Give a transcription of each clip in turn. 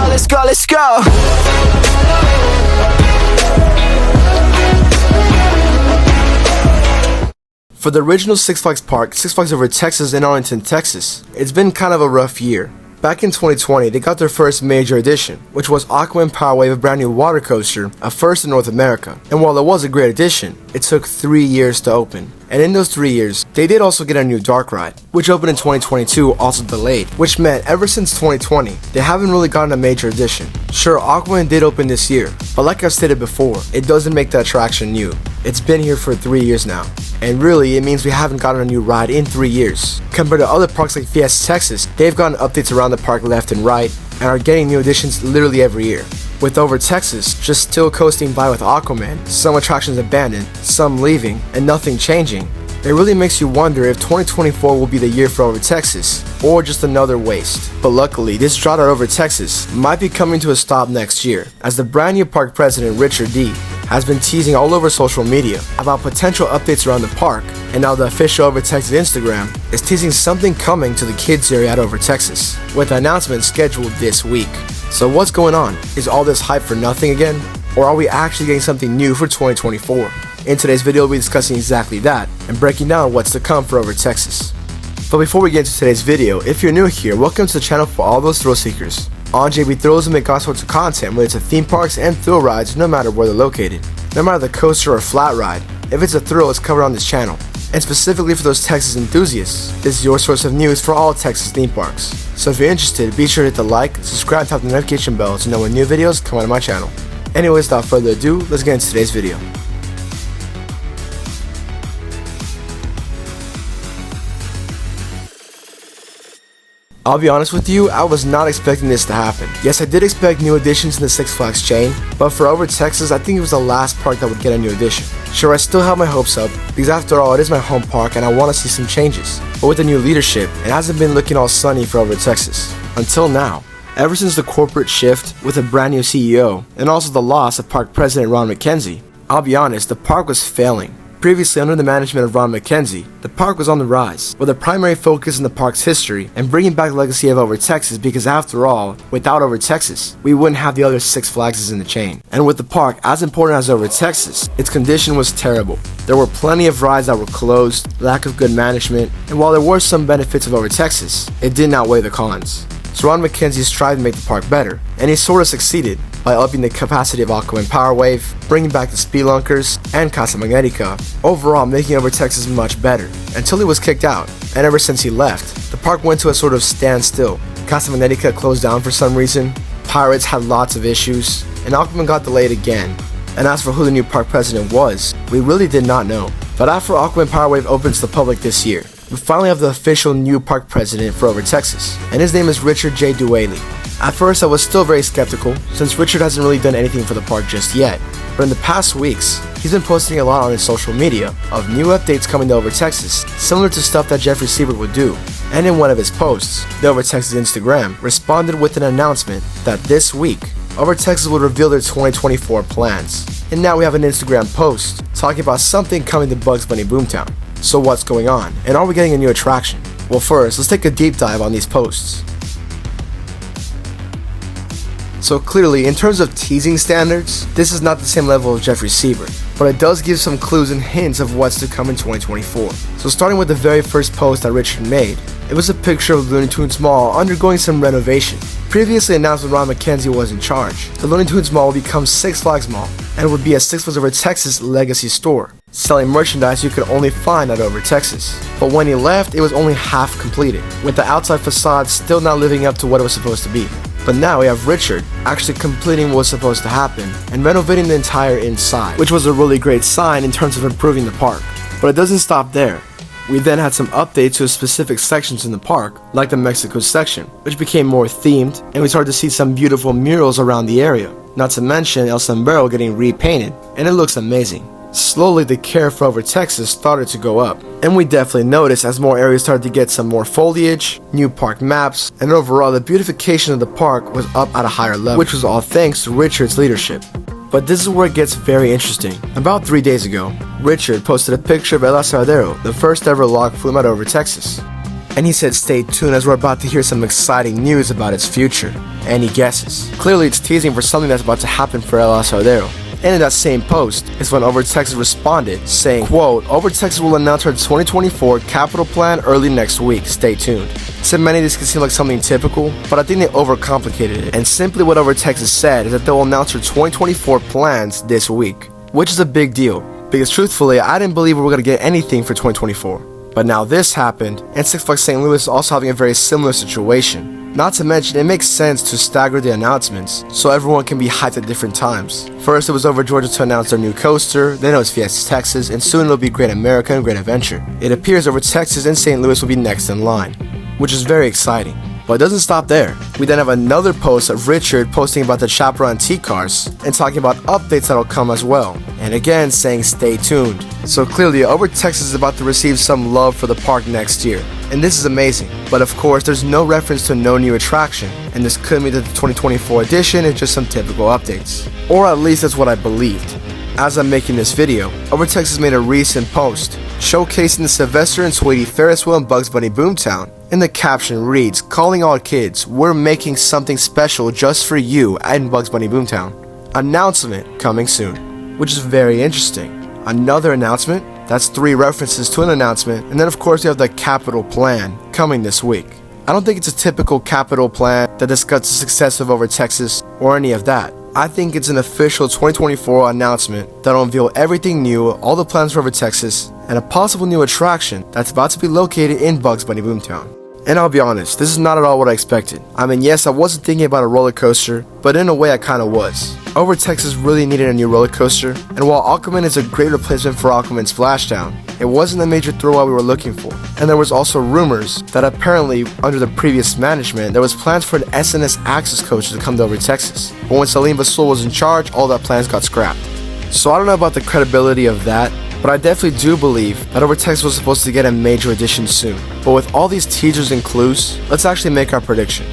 let's go, let's go. For the original Six Flags Park, Six Flags Over Texas in Arlington, Texas, it's been kind of a rough year. Back in 2020, they got their first major addition, which was Aquaman Powerwave, a brand new water coaster, a first in North America. And while it was a great addition, it took 3 years to open. And in those 3 years, they did also get a new dark ride, which opened in 2022, also delayed, which meant ever since 2020, they haven't really gotten a major addition. Sure, Aquaman did open this year, but like I've stated before, it doesn't make the attraction new. It's been here for 3 years now. And really, it means we haven't gotten a new ride in 3 years. Compared to other parks like Fiesta Texas, they've gotten updates around the park left and right, and are getting new additions literally every year. With Over Texas just still coasting by with Aquaman, some attractions abandoned, some leaving, and nothing changing, it really makes you wonder if 2024 will be the year for Over Texas, or just another waste. But luckily, this drought at Over Texas might be coming to a stop next year, as the brand new park president Richard D has been teasing all over social media about potential updates around the park, and now the official Over Texas Instagram is teasing something coming to the kids area at Over Texas, with an announcement scheduled this week. So what's going on? Is all this hype for nothing again? Or are we actually getting something new for 2024? In today's video, we'll be discussing exactly that, and breaking down what's to come for Over Texas. But before we get into today's video, if you're new here, welcome to the channel for all those thrill seekers. On JB Thrills, we make all sorts of content related to theme parks and thrill rides no matter where they're located. No matter the coaster or flat ride, if it's a thrill, it's covered on this channel. And specifically for those Texas enthusiasts, this is your source of news for all Texas theme parks. So if you're interested, be sure to hit the like, subscribe, and tap the notification bell to know when new videos come out of my channel. Anyways, without further ado, let's get into today's video. I'll be honest with you, I was not expecting this to happen. Yes, I did expect new additions in the Six Flags chain, but for Over Texas, I think it was the last park that would get a new addition. Sure, I still have my hopes up, because after all, it is my home park and I want to see some changes. But with the new leadership, it hasn't been looking all sunny for Over Texas. Until now. Ever since the corporate shift with a brand new CEO, and also the loss of park president Ron McKenzie, I'll be honest, the park was failing. Previously, under the management of Ron McKenzie, the park was on the rise, with a primary focus in the park's history and bringing back the legacy of Over Texas, because after all, without Over Texas, we wouldn't have the other Six Flags in the chain. And with the park as important as Over Texas, its condition was terrible. There were plenty of rides that were closed, lack of good management, and while there were some benefits of Over Texas, it did not outweigh the cons. So Ron McKenzie tried to make the park better, and he sort of succeeded by upping the capacity of Aquaman Powerwave, bringing back the Speedlunkers, and Casa Magnetica, overall making Over Texas much better, until he was kicked out, and ever since he left, the park went to a sort of standstill. Casa Magnetica closed down for some reason, Pirates had lots of issues, and Aquaman got delayed again. And as for who the new park president was, we really did not know. But after Aquaman Powerwave opens to the public this year, we finally have the official new park president for Over Texas, and his name is Richard J. Dualey. At first I was still very skeptical, since Richard hasn't really done anything for the park just yet, but in the past weeks, he's been posting a lot on his social media of new updates coming to Over Texas, similar to stuff that Jeffrey Siebert would do. And in one of his posts, the Over Texas Instagram responded with an announcement that this week, Over Texas would reveal their 2024 plans. And now we have an Instagram post talking about something coming to Bugs Bunny Boomtown. So what's going on, and are we getting a new attraction? Well, first, let's take a deep dive on these posts. So clearly, in terms of teasing standards, this is not the same level of Jeffrey Siebert, but it does give some clues and hints of what's to come in 2024. So starting with the very first post that Richard made, it was a picture of Looney Tunes Mall undergoing some renovation. Previously announced when Ron McKenzie was in charge, the Looney Tunes Mall would become Six Flags Mall, and would be a Six Flags Over Texas legacy store, selling merchandise you could only find at Over Texas. But when he left, it was only half completed, with the outside facade still not living up to what it was supposed to be. But now we have Richard actually completing what was supposed to happen and renovating the entire inside, which was a really great sign in terms of improving the park. But it doesn't stop there. We then had some updates to specific sections in the park, like the Mexico section, which became more themed, and we started to see some beautiful murals around the area, not to mention El Sombrero getting repainted, and it looks amazing. Slowly the care for Over Texas started to go up, and we definitely noticed as more areas started to get some more foliage, new park maps, and overall the beautification of the park was up at a higher level, which was all thanks to Richard's leadership. But this is where it gets very interesting. About 3 days ago, Richard posted a picture of El Asadero, the first ever log flume at Over Texas. And he said stay tuned as we're about to hear some exciting news about its future. any guesses? Clearly it's teasing for something that's about to happen for El Asadero. And in that same post is when Over Texas responded, saying, quote, Over Texas will announce our 2024 capital plan early next week, stay tuned. To many this can seem like something typical, but I think they overcomplicated it, and simply what Over Texas said is that they'll announce their 2024 plans this week, which is a big deal, because truthfully I didn't believe we were going to get anything for 2024. But now this happened, and Six Flags St. Louis is also having a very similar situation. Not to mention, it makes sense to stagger the announcements, so everyone can be hyped at different times. First it was Over Georgia to announce their new coaster, then it was Fiesta Texas, and soon it'll be Great America and Great Adventure. It appears Over Texas and St. Louis will be next in line, which is very exciting. But it doesn't stop there. We then have another post of Richard posting about the Chaparral antique cars and talking about updates that'll come as well, and again saying stay tuned. So clearly Over Texas is about to receive some love for the park next year, and this is amazing. But of course there's no reference to no new attraction, and this could mean that the 2024 edition is just some typical updates. Or at least that's what I believed. As I'm making this video, Over Texas made a recent post showcasing the Sylvester and Tweety Ferris wheel in Bugs Bunny Boomtown, and the caption reads, calling all kids, we're making something special just for you in Bugs Bunny Boomtown. Announcement coming soon, which is very interesting. Another announcement, that's 3 references to an announcement, and then of course you have the capital plan coming this week. I don't think it's a typical capital plan that discusses the success of Over Texas or any of that. I think it's an official 2024 announcement that'll unveil everything new, all the plans for Over Texas, and a possible new attraction that's about to be located in Bugs Bunny Boomtown. And I'll be honest, this is not at all what I expected. I mean, yes, I wasn't thinking about a roller coaster, but in a way I kinda was. Over Texas really needed a new roller coaster, and while Aquaman is a great replacement for Aquaman Splashdown, it wasn't the major thrill we were looking for. And there was also rumors that apparently, under the previous management, there was plans for an SNS Access coaster to come to Over Texas. But when Salim Basul was in charge, all that plans got scrapped. So I don't know about the credibility of that, but I definitely do believe that Over Texas was supposed to get a major addition soon. But with all these teasers and clues, let's actually make our prediction.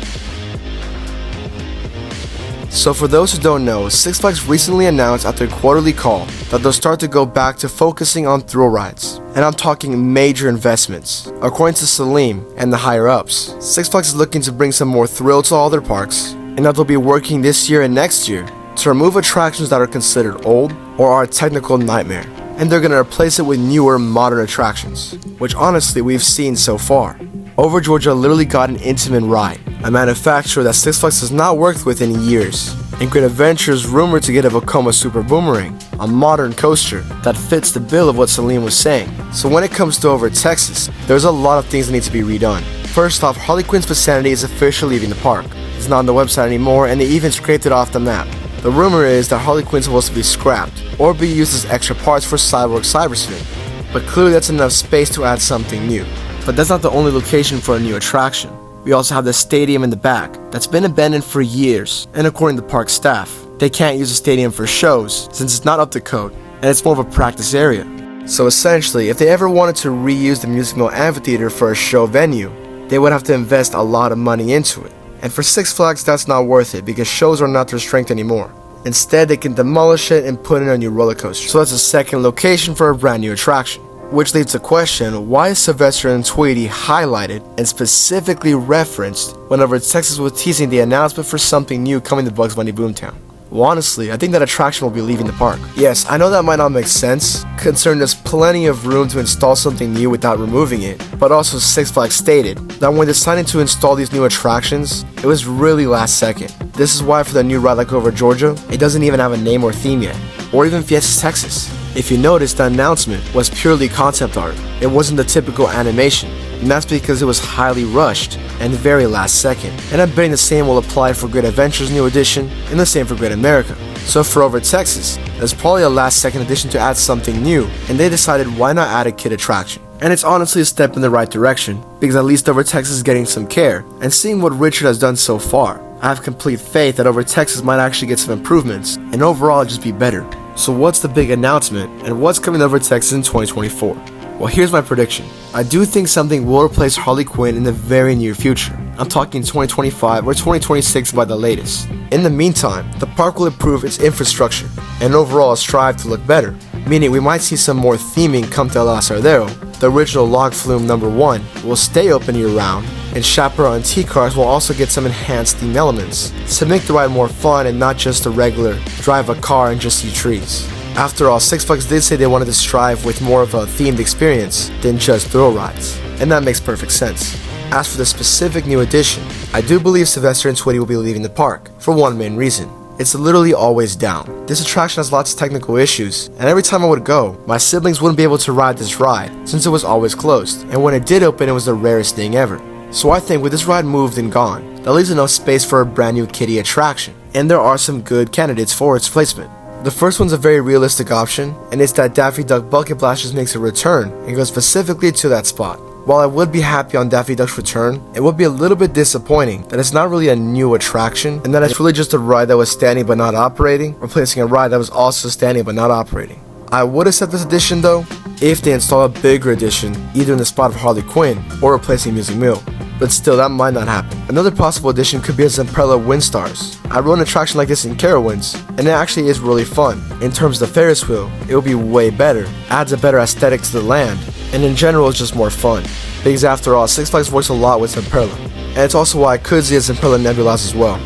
So for those who don't know, Six Flags recently announced at their quarterly call that they'll start to go back to focusing on thrill rides. And I'm talking major investments. According to Salim and the higher-ups, Six Flags is looking to bring some more thrill to all their parks, and that they'll be working this year and next year to remove attractions that are considered old or are a technical nightmare. And they're going to replace it with newer, modern attractions, which honestly we've seen so far. Over Georgia literally got an intimate ride, a manufacturer that Six Flags has not worked with in years. And Great Adventure is rumored to get a Vekoma Super Boomerang, a modern coaster that fits the bill of what Salim was saying. So when it comes to Over Texas, there's a lot of things that need to be redone. First off, Harley Quinn's Vicinity is officially leaving the park. It's not on the website anymore, and they even scraped it off the map. The rumor is that Harley Quinn's supposed to be scrapped, or be used as extra parts for Cyborg Cyberswing. But clearly that's enough space to add something new. But that's not the only location for a new attraction. We also have the stadium in the back that's been abandoned for years, and according to park staff, they can't use the stadium for shows since it's not up to code, and it's more of a practice area. So essentially, if they ever wanted to reuse the Music Mill Amphitheater for a show venue, they would have to invest a lot of money into it. And for Six Flags, that's not worth it because shows are not their strength anymore. Instead, they can demolish it and put in a new roller coaster. So that's a second location for a brand new attraction. Which leads to question, why is Sylvester and Tweety highlighted and specifically referenced whenever Texas was teasing the announcement for something new coming to Bugs Bunny Boomtown? Well, honestly, I think that attraction will be leaving the park. Yes, I know that might not make sense, considering there's plenty of room to install something new without removing it, but also Six Flags stated that when deciding to install these new attractions, it was really last second. This is why for the new ride like Over Georgia, it doesn't even have a name or theme yet, or even Fiesta Texas. If you notice, the announcement was purely concept art. It wasn't the typical animation, and that's because it was highly rushed and very last second. And I'm betting the same will apply for Great Adventure's new edition, and the same for Great America. So for Over Texas, there's probably a last second addition to add something new, and they decided why not add a kid attraction. And it's honestly a step in the right direction, because at least Over Texas is getting some care, and seeing what Richard has done so far, I have complete faith that Over Texas might actually get some improvements, and overall just be better. So what's the big announcement, and what's coming to Over Texas in 2024? Well, here's my prediction. I do think something will replace Harley Quinn in the very near future. I'm talking 2025 or 2026 by the latest. In the meantime, the park will improve its infrastructure, and overall strive to look better, meaning we might see some more theming come to El Asadero. The original log flume number 1 will stay open year round, and Chaparral and T-Cars will also get some enhanced theme elements to make the ride more fun and not just a regular drive a car and just see trees. After all, Six Flags did say they wanted to strive with more of a themed experience than just thrill rides, and that makes perfect sense. As for the specific new addition, I do believe Sylvester and Twitty will be leaving the park, for one main reason. It's literally always down. This attraction has lots of technical issues, and every time I would go, my siblings wouldn't be able to ride this ride since it was always closed, and when it did open it was the rarest thing ever. So I think with this ride moved and gone, that leaves enough space for a brand new kiddie attraction, and there are some good candidates for its placement. The first one's a very realistic option, and it's that Daffy Duck Bucket Blast just makes a return and goes specifically to that spot. While I would be happy on Daffy Duck's return, it would be a little bit disappointing that it's not really a new attraction and that it's really just a ride that was standing but not operating, replacing a ride that was also standing but not operating. I would accept this addition though, if they install a bigger addition, either in the spot of Harley Quinn or replacing Music Mill. But still, that might not happen. Another possible addition could be a Zamperla Windstars. I rode an attraction like this in Carowinds, and it actually is really fun. In terms of the Ferris wheel, it will be way better, adds a better aesthetic to the land, and in general it's just more fun. Because after all, Six Flags works a lot with Zamperla, and it's also why I could see a Zamperla Nebulas as well.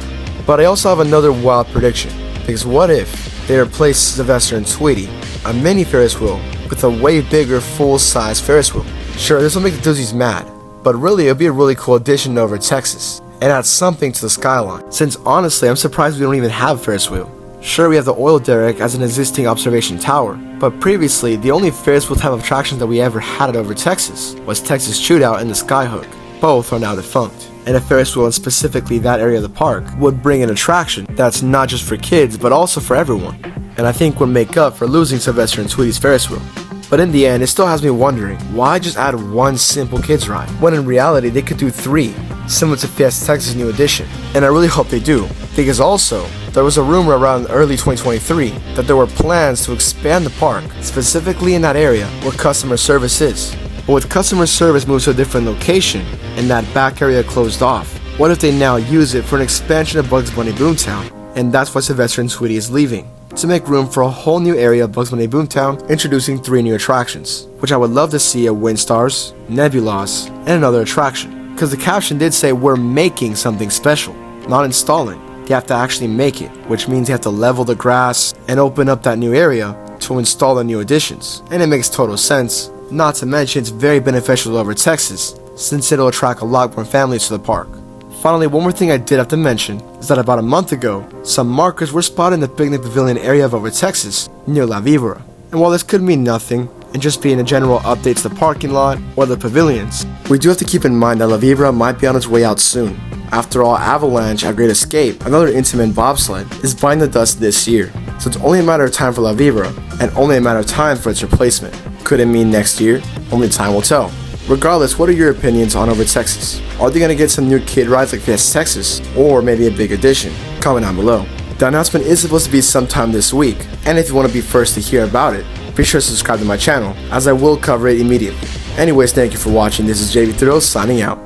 But I also have another wild prediction, because what if they replace Sylvester and Tweety, a mini Ferris wheel, with a way bigger full-size Ferris wheel? Sure, this will make the Doozies mad, but really it'll be a really cool addition over Texas, and add something to the skyline, since honestly I'm surprised we don't even have a Ferris wheel. Sure, we have the oil derrick as an existing observation tower, but previously the only Ferris wheel type of attraction that we ever had at Over Texas was Texas Shootout and the Skyhook. Both are now defunct, and a Ferris wheel in specifically that area of the park would bring an attraction that's not just for kids but also for everyone, and I think would make up for losing Sylvester and Tweety's Ferris wheel. But in the end, it still has me wondering, why just add one simple kids ride, when in reality they could do 3, similar to Fiesta Texas' new addition, and I really hope they do, because also, there was a rumor around early 2023 that there were plans to expand the park, specifically in that area where customer service is. But with customer service moved to a different location, and that back area closed off, what if they now use it for an expansion of Bugs Bunny Boomtown, and that's why Sylvester and Tweety is leaving, to make room for a whole new area of Bugs Bunny Boomtown, introducing 3 new attractions, which I would love to see at Windstars, Nebulas, and another attraction, because the caption did say we're making something special, not installing. You have to actually make it, which means you have to level the grass and open up that new area to install the new additions, and it makes total sense, not to mention it's very beneficial to Over Texas, since it'll attract a lot more families to the park. Finally, one more thing I did have to mention is that about a month ago, some markers were spotted in the picnic pavilion area of Over Texas, near La Vibra. And while this could mean nothing, and just being a general update to the parking lot or the pavilions, we do have to keep in mind that La Vibra might be on its way out soon. After all, Avalanche at Great Escape, another Intamin bobsled, is biting the dust this year, so it's only a matter of time for La Vibra, and only a matter of time for its replacement. Could it mean next year? Only time will tell. Regardless, what are your opinions on Over Texas? Are they going to get some new kid rides like Fiesta Texas, or maybe a big addition? Comment down below. The announcement is supposed to be sometime this week, and if you want to be first to hear about it, be sure to subscribe to my channel, as I will cover it immediately. Anyways, thank you for watching. This is JV Thrills signing out.